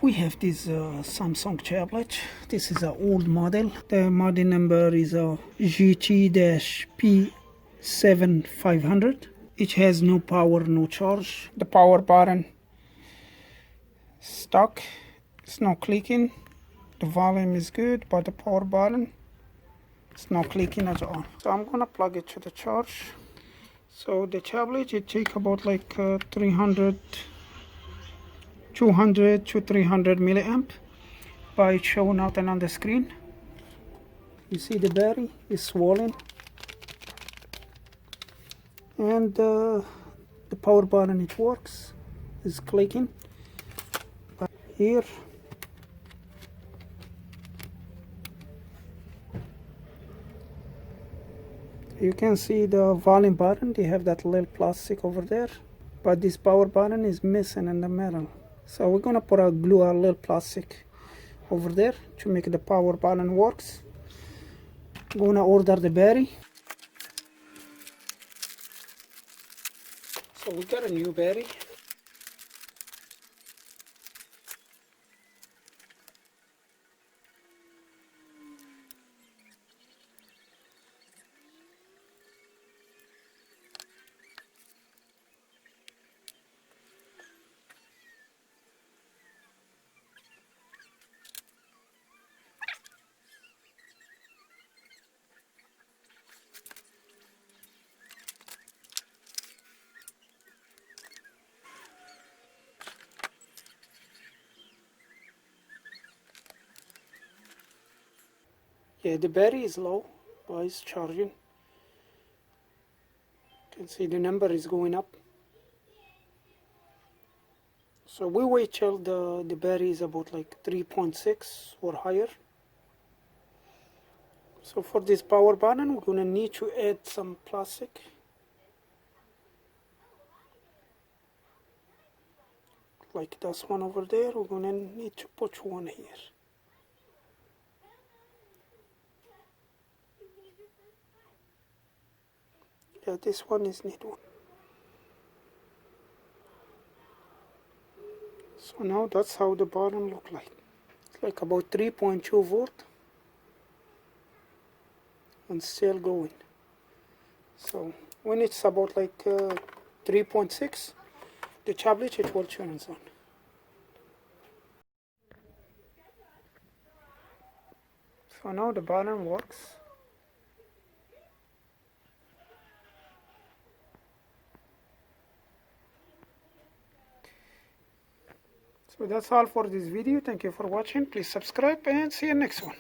We have this Samsung tablet. This is an old model. The model number is GT P7500. It has no power, no charge. The power button stuck. It's not clicking. The volume is good, but the power button it's not clicking at all. So I'm gonna plug it to the charge. So the tablet, it takes about like 200 to 300 milliamp by it's showing out on the screen. You see the battery is swollen, and the power button, it works, is clicking. But here you can see the volume button. They have that little plastic over there, but this power button is missing in the middle. So we're gonna put a little plastic over there to make the power button works. I'm gonna order the battery. So we got a new battery. Yeah, the battery is low, but it's charging. You can see the number is going up. So we wait till the battery is about like 3.6 or higher. So for this power button, we're gonna need to add some plastic. Like this one over there, we're gonna need to put one here. Yeah, this one is need one. So now that's how the button look like. It's like about 3.2 volt and still going. So when it's about like 3.6, the tablet, it will turn on. So now the button works. So that's all for this video. Thank you for watching. Please subscribe and see you next one.